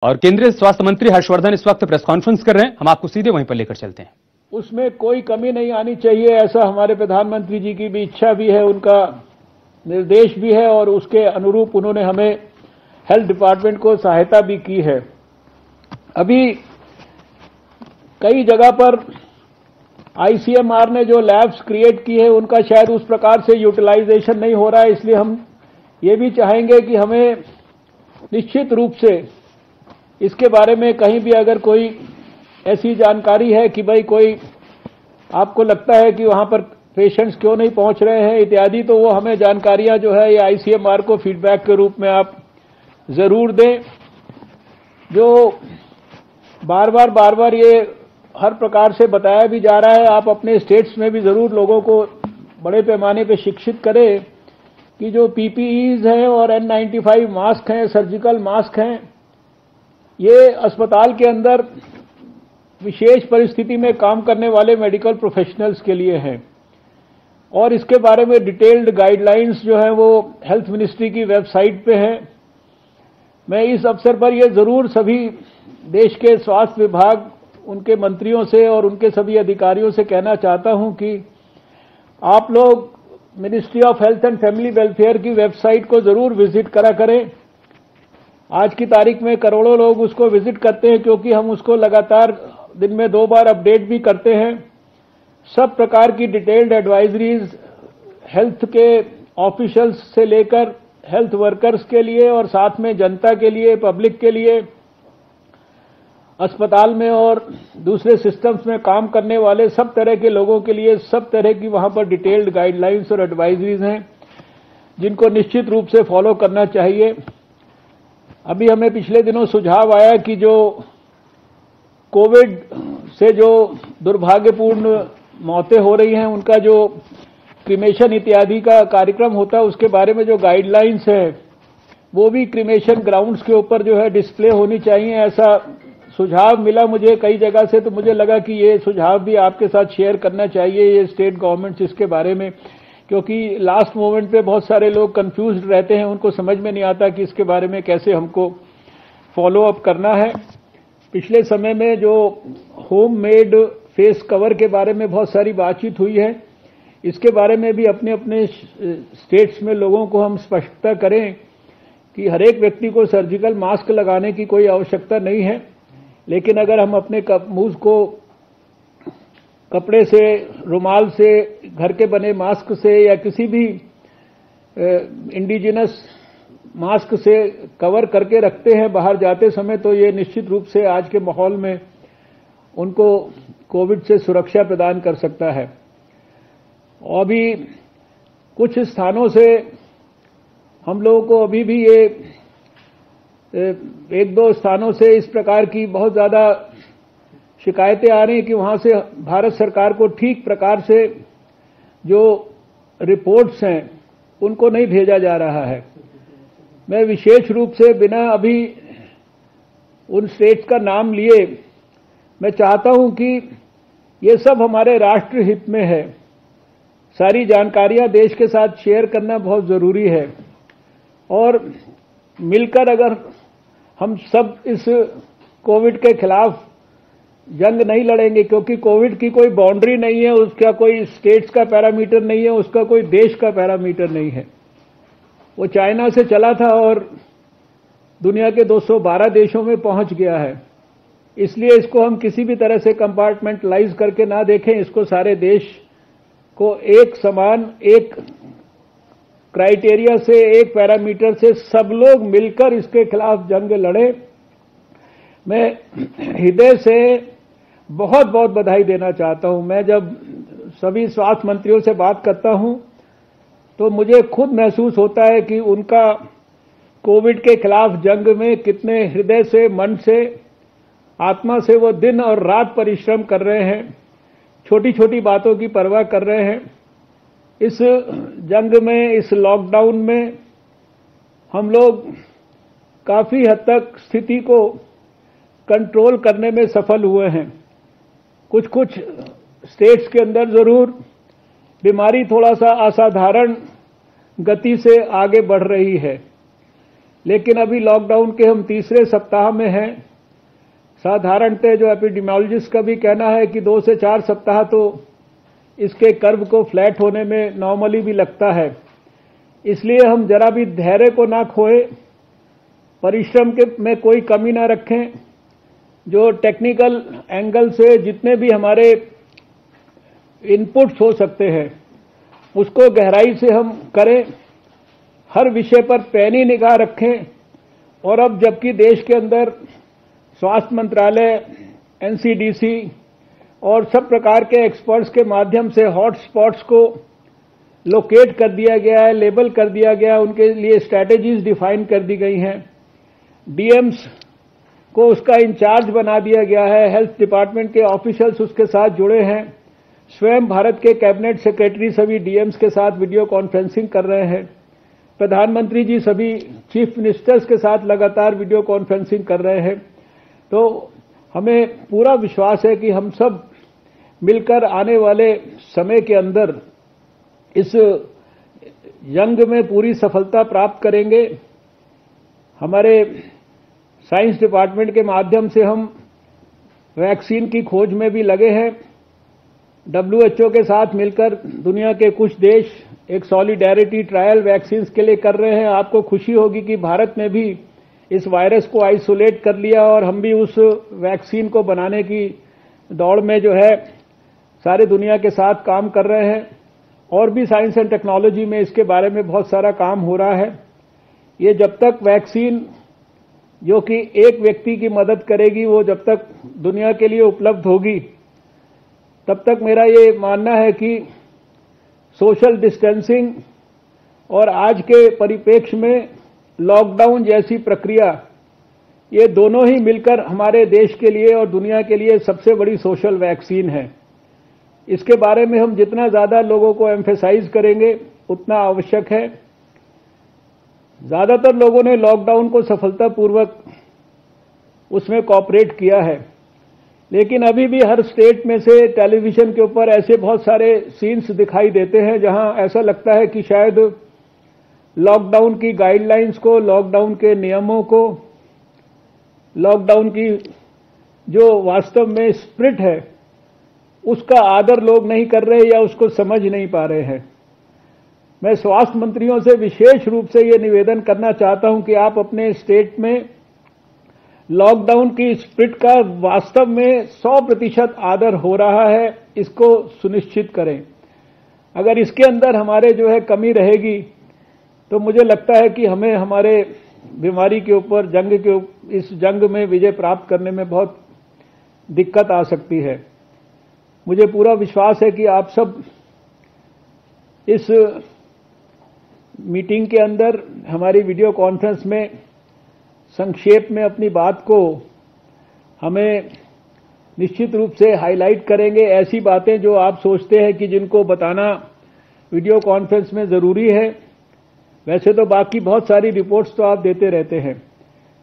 और केंद्रीय स्वास्थ्य मंत्री हर्षवर्धन इस वक्त प्रेस कॉन्फ्रेंस कर रहे हैं, हम आपको सीधे वहीं पर लेकर चलते हैं। उसमें कोई कमी नहीं आनी चाहिए, ऐसा हमारे प्रधानमंत्री जी की भी इच्छा भी है, उनका निर्देश भी है और उसके अनुरूप उन्होंने हमें हेल्थ डिपार्टमेंट को सहायता भी की है। अभी कई जगह पर आईसीएमआर ने जो लैब्स क्रिएट की है उनका शायद उस प्रकार से यूटिलाइजेशन नहीं हो रहा है, इसलिए हम ये भी चाहेंगे कि हमें निश्चित रूप से इसके बारे में कहीं भी अगर कोई ऐसी जानकारी है कि भाई कोई आपको लगता है कि वहां पर पेशेंट्स क्यों नहीं पहुंच रहे हैं इत्यादि, तो वो हमें जानकारियां जो है ये आईसीएमआर को फीडबैक के रूप में आप जरूर दें। जो बार बार ये हर प्रकार से बताया भी जा रहा है, आप अपने स्टेट्स में भी जरूर लोगों को बड़े पैमाने पे शिक्षित करें कि जो पीपीईज हैं और N95 मास्क हैं, सर्जिकल मास्क हैं, ये अस्पताल के अंदर विशेष परिस्थिति में काम करने वाले मेडिकल प्रोफेशनल्स के लिए हैं और इसके बारे में डिटेल्ड गाइडलाइंस जो है वो हेल्थ मिनिस्ट्री की वेबसाइट पे है। मैं इस अवसर पर ये जरूर सभी देश के स्वास्थ्य विभाग, उनके मंत्रियों से और उनके सभी अधिकारियों से कहना चाहता हूं कि आप लोग ministry of health and family welfare की वेबसाइट को जरूर विजिट करा करें। आज की तारीख में करोड़ों लोग उसको विजिट करते हैं क्योंकि हम उसको लगातार दिन में 2 बार अपडेट भी करते हैं। सब प्रकार की डिटेल्ड एडवाइजरीज हेल्थ के ऑफिशियल्स से लेकर हेल्थ वर्कर्स के लिए और साथ में जनता के लिए, पब्लिक के लिए, अस्पताल में और दूसरे सिस्टम्स में काम करने वाले सब तरह के लोगों के लिए सब तरह की वहां पर डिटेल्ड गाइडलाइंस और एडवाइजरीज हैं जिनको निश्चित रूप से फॉलो करना चाहिए। अभी हमें पिछले दिनों सुझाव आया कि जो कोविड से जो दुर्भाग्यपूर्ण मौतें हो रही हैं उनका जो क्रिमेशन इत्यादि का कार्यक्रम होता है उसके बारे में जो गाइडलाइंस है वो भी क्रिमेशन ग्राउंड्स के ऊपर जो है डिस्प्ले होनी चाहिए। ऐसा सुझाव मिला मुझे कई जगह से, तो मुझे लगा कि ये सुझाव भी आपके साथ शेयर करना चाहिए, ये स्टेट गवर्नमेंट्स इसके बारे में, क्योंकि लास्ट मोमेंट पे बहुत सारे लोग कंफ्यूज्ड रहते हैं, उनको समझ में नहीं आता कि इसके बारे में कैसे हमको फॉलो अप करना है। पिछले समय में जो होम मेड फेस कवर के बारे में बहुत सारी बातचीत हुई है, इसके बारे में भी अपने अपने स्टेट्स में लोगों को हम स्पष्टता करें कि हर एक व्यक्ति को सर्जिकल मास्क लगाने की कोई आवश्यकता नहीं है, लेकिन अगर हम अपने मुंह को कपड़े से, रुमाल से, घर के बने मास्क से या किसी भी इंडिजिनस मास्क से कवर करके रखते हैं बाहर जाते समय, तो ये निश्चित रूप से आज के माहौल में उनको कोविड से सुरक्षा प्रदान कर सकता है। और भी कुछ स्थानों से हम लोगों को अभी भी ये 1-2 स्थानों से इस प्रकार की बहुत ज्यादा शिकायतें आ रही हैं कि वहां से भारत सरकार को ठीक प्रकार से जो रिपोर्ट्स हैं उनको नहीं भेजा जा रहा है। मैं विशेष रूप से बिना अभी उन स्टेट्स का नाम लिए मैं चाहता हूं कि ये सब हमारे राष्ट्र हित में है, सारी जानकारियां देश के साथ शेयर करना बहुत जरूरी है और मिलकर अगर हम सब इस कोविड के खिलाफ जंग नहीं लड़ेंगे, क्योंकि कोविड की कोई बाउंड्री नहीं है, उसका कोई स्टेट्स का पैरामीटर नहीं है, उसका कोई देश का पैरामीटर नहीं है। वो चाइना से चला था और दुनिया के 212 देशों में पहुंच गया है। इसलिए इसको हम किसी भी तरह से कंपार्टमेंटलाइज करके ना देखें, इसको सारे देश को एक समान, एक क्राइटेरिया से, एक पैरामीटर से सब लोग मिलकर इसके खिलाफ जंग लड़े। मैं हृदय से बहुत बहुत बधाई देना चाहता हूं। मैं जब सभी स्वास्थ्य मंत्रियों से बात करता हूं तो मुझे खुद महसूस होता है कि उनका कोविड के खिलाफ जंग में कितने हृदय से, मन से, आत्मा से वो दिन और रात परिश्रम कर रहे हैं, छोटी छोटी बातों की परवाह कर रहे हैं। इस जंग में, इस लॉकडाउन में हम लोग काफी हद तक स्थिति को कंट्रोल करने में सफल हुए हैं। कुछ कुछ स्टेट्स के अंदर जरूर बीमारी थोड़ा सा असाधारण गति से आगे बढ़ रही है, लेकिन अभी लॉकडाउन के हम तीसरे सप्ताह में हैं। साधारणतः जो एपिडेमियोलॉजिस्ट का भी कहना है कि 2 से 4 सप्ताह तो इसके कर्व को फ्लैट होने में नॉर्मली भी लगता है। इसलिए हम जरा भी धैर्य को ना खोए, परिश्रम के में कोई कमी ना रखें। जो टेक्निकल एंगल से जितने भी हमारे इनपुट्स हो सकते हैं उसको गहराई से हम करें, हर विषय पर पैनी निगाह रखें। और अब जबकि देश के अंदर स्वास्थ्य मंत्रालय, एनसीडीसी और सब प्रकार के एक्सपर्ट्स के माध्यम से हॉट स्पॉट्स को लोकेट कर दिया गया है, लेबल कर दिया गया है, उनके लिए स्ट्रैटेजीज डिफाइन कर दी गई हैं, डीएम्स को उसका इंचार्ज बना दिया गया है, हेल्थ डिपार्टमेंट के ऑफिशियल्स उसके साथ जुड़े हैं, स्वयं भारत के कैबिनेट सेक्रेटरी सभी डीएम्स के साथ वीडियो कॉन्फ्रेंसिंग कर रहे हैं, प्रधानमंत्री जी सभी चीफ मिनिस्टर्स के साथ लगातार वीडियो कॉन्फ्रेंसिंग कर रहे हैं। तो हमें पूरा विश्वास है कि हम सब मिलकर आने वाले समय के अंदर इस जंग में पूरी सफलता प्राप्त करेंगे। हमारे साइंस डिपार्टमेंट के माध्यम से हम वैक्सीन की खोज में भी लगे हैं। WHO के साथ मिलकर दुनिया के कुछ देश एक सॉलिडेरिटी ट्रायल वैक्सीन के लिए कर रहे हैं। आपको खुशी होगी कि भारत ने भी इस वायरस को आइसोलेट कर लिया और हम भी उस वैक्सीन को बनाने की दौड़ में जो है सारे दुनिया के साथ काम कर रहे हैं। और भी साइंस एंड टेक्नोलॉजी में इसके बारे में बहुत सारा काम हो रहा है। ये जब तक वैक्सीन जो कि एक व्यक्ति की मदद करेगी वो जब तक दुनिया के लिए उपलब्ध होगी तब तक मेरा ये मानना है कि सोशल डिस्टेंसिंग और आज के परिप्रेक्ष्य में लॉकडाउन जैसी प्रक्रिया, ये दोनों ही मिलकर हमारे देश के लिए और दुनिया के लिए सबसे बड़ी सोशल वैक्सीन है। इसके बारे में हम जितना ज्यादा लोगों को एम्फेसाइज करेंगे उतना आवश्यक है। ज्यादातर लोगों ने लॉकडाउन को सफलतापूर्वक उसमें कोऑपरेट किया है, लेकिन अभी भी हर स्टेट में से टेलीविजन के ऊपर ऐसे बहुत सारे सीन्स दिखाई देते हैं जहां ऐसा लगता है कि शायद लॉकडाउन की गाइडलाइंस को, लॉकडाउन के नियमों को, लॉकडाउन की जो वास्तव में स्पिरिट है उसका आदर लोग नहीं कर रहे या उसको समझ नहीं पा रहे हैं। मैं स्वास्थ्य मंत्रियों से विशेष रूप से ये निवेदन करना चाहता हूं कि आप अपने स्टेट में लॉकडाउन की स्पिरिट का वास्तव में 100% आदर हो रहा है, इसको सुनिश्चित करें। अगर इसके अंदर हमारे जो है कमी रहेगी तो मुझे लगता है कि हमें हमारे बीमारी के ऊपर इस जंग में विजय प्राप्त करने में बहुत दिक्कत आ सकती है। मुझे पूरा विश्वास है कि आप सब इस मीटिंग के अंदर हमारी वीडियो कॉन्फ्रेंस में संक्षेप में अपनी बात को हमें निश्चित रूप से हाईलाइट करेंगे। ऐसी बातें जो आप सोचते हैं कि जिनको बताना वीडियो कॉन्फ्रेंस में जरूरी है। वैसे तो बाकी बहुत सारी रिपोर्ट्स तो आप देते रहते हैं,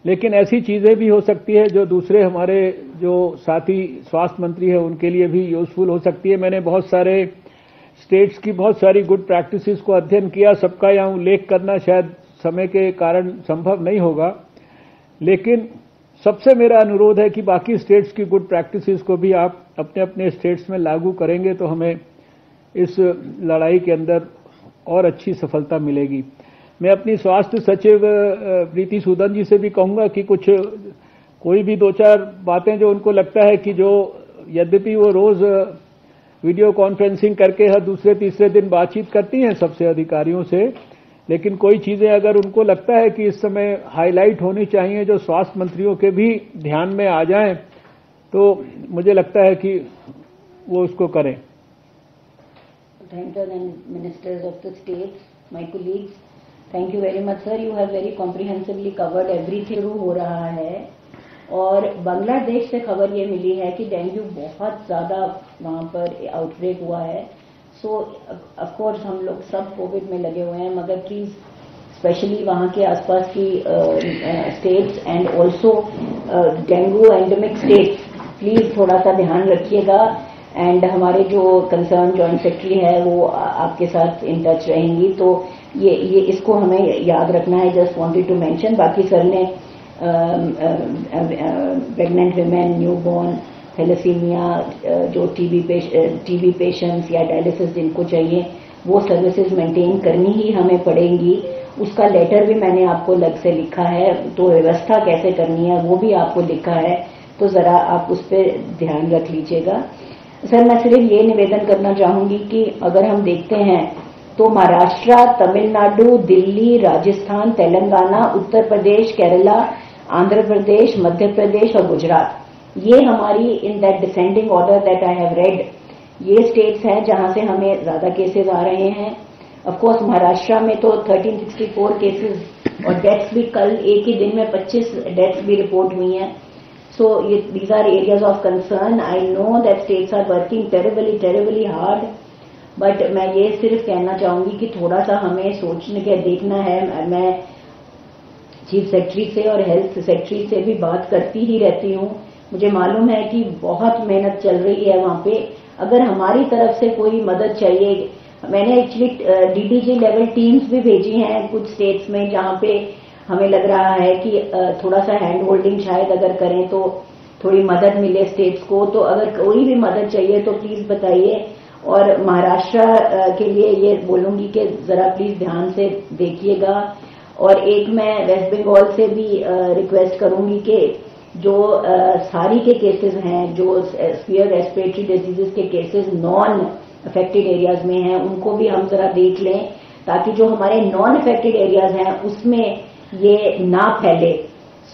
लेकिन ऐसी चीजें भी हो सकती है जो दूसरे हमारे जो साथी स्वास्थ्य मंत्री हैं उनके लिए भी यूजफुल हो सकती है। मैंने बहुत सारे स्टेट्स की बहुत सारी गुड प्रैक्टिसेस को अध्ययन किया। सबका यहाँ उल्लेख करना शायद समय के कारण संभव नहीं होगा, लेकिन सबसे मेरा अनुरोध है कि बाकी स्टेट्स की गुड प्रैक्टिसेस को भी आप अपने अपने स्टेट्स में लागू करेंगे तो हमें इस लड़ाई के अंदर और अच्छी सफलता मिलेगी। मैं अपनी स्वास्थ्य सचिव प्रीति सूदन जी से भी कहूंगा कि कोई भी 2-4 बातें जो उनको लगता है कि जो यद्यपि वो रोज वीडियो कॉन्फ्रेंसिंग करके हर दूसरे तीसरे दिन बातचीत करती हैं सबसे अधिकारियों से, लेकिन कोई चीजें अगर उनको लगता है कि इस समय हाईलाइट होनी चाहिए जो स्वास्थ्य मंत्रियों के भी ध्यान में आ जाएं, तो मुझे लगता है कि वो उसको करें। Directors and ministers of the states, my colleagues, thank you very much sir. You have very comprehensively covered everything जो हो रहा है। और बांग्लादेश से खबर ये मिली है कि डेंगू बहुत ज्यादा वहाँ पर आउटब्रेक हुआ है। सो ऑफ कोर्स हम लोग सब कोविड में लगे हुए हैं, मगर प्लीज स्पेशली वहाँ के आसपास की states and also dengue endemic states please थोड़ा सा ध्यान रखिएगा। एंड हमारे जो कंसर्न जॉइंट सेक्रेटरी है वो आपके साथ इन टच रहेंगी, तो ये इसको हमें याद रखना है। Just wanted to mention. बाकी सर ने प्रेग्नेंट विमेन, न्यूबॉर्न, थैलेसीमिया, जो टीबी पेशेंट्स या डायलिसिस जिनको चाहिए वो सर्विसेज मेंटेन करनी ही हमें पड़ेंगी। उसका लेटर भी मैंने आपको अलग से लिखा है, तो व्यवस्था कैसे करनी है वो भी आपको लिखा है, तो जरा आप उस पर ध्यान रख लीजिएगा। सर मैं सिर्फ ये निवेदन करना चाहूंगी कि अगर हम देखते हैं तो महाराष्ट्र, तमिलनाडु, दिल्ली, राजस्थान, तेलंगाना, उत्तर प्रदेश, केरला, आंध्र प्रदेश, मध्य प्रदेश और गुजरात, ये हमारी in that descending order that I have read, ये स्टेट्स हैं जहां से हमें ज्यादा केसेस आ रहे हैं। ऑफ कोर्स महाराष्ट्र में तो 1364 केसेस और डेथ्स भी कल एक ही दिन में 25 डेथ्स भी रिपोर्ट हुई हैं। So these are areas of concern. I know that states are working terribly hard, but मैं ये सिर्फ कहना चाहूंगी कि थोड़ा सा हमें सोचने के देखना है। मैं चीफ सेक्रेटरी से और हेल्थ सेक्रेटरी से भी बात करती ही रहती हूँ। मुझे मालूम है कि बहुत मेहनत चल रही है वहां पे। अगर हमारी तरफ से कोई मदद चाहिए, मैंने एक्चुअली डीडीजी लेवल टीम्स भी भेजी हैं कुछ स्टेट्स में जहां पे हमें लग रहा है कि थोड़ा सा हैंड होल्डिंग शायद अगर करें तो थोड़ी मदद मिले स्टेट्स को। तो अगर कोई भी मदद चाहिए तो प्लीज बताइए। और महाराष्ट्र के लिए ये बोलूंगी कि जरा प्लीज ध्यान से देखिएगा। और एक मैं वेस्ट बंगाल से भी रिक्वेस्ट करूंगी कि जो सारी के केसेस हैं, जो सीवियर रेस्पिरेटरी डिजीजेस के केसेस नॉन अफेक्टेड एरियाज में हैं, उनको भी हम जरा देख लें ताकि जो हमारे नॉन अफेक्टेड एरियाज हैं उसमें ये ना फैले।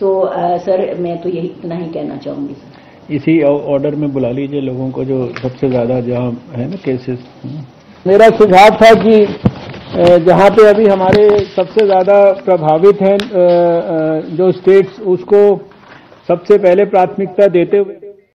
सो सर मैं तो यही इतना ही कहना चाहूंगी सर। इसी ऑर्डर में बुला लीजिए लोगों को जो सबसे ज्यादा जहां है ना केसेस। मेरा सुझाव था कि जहां पे अभी हमारे सबसे ज्यादा प्रभावित हैं जो स्टेट्स, उसको सबसे पहले प्राथमिकता देते हुए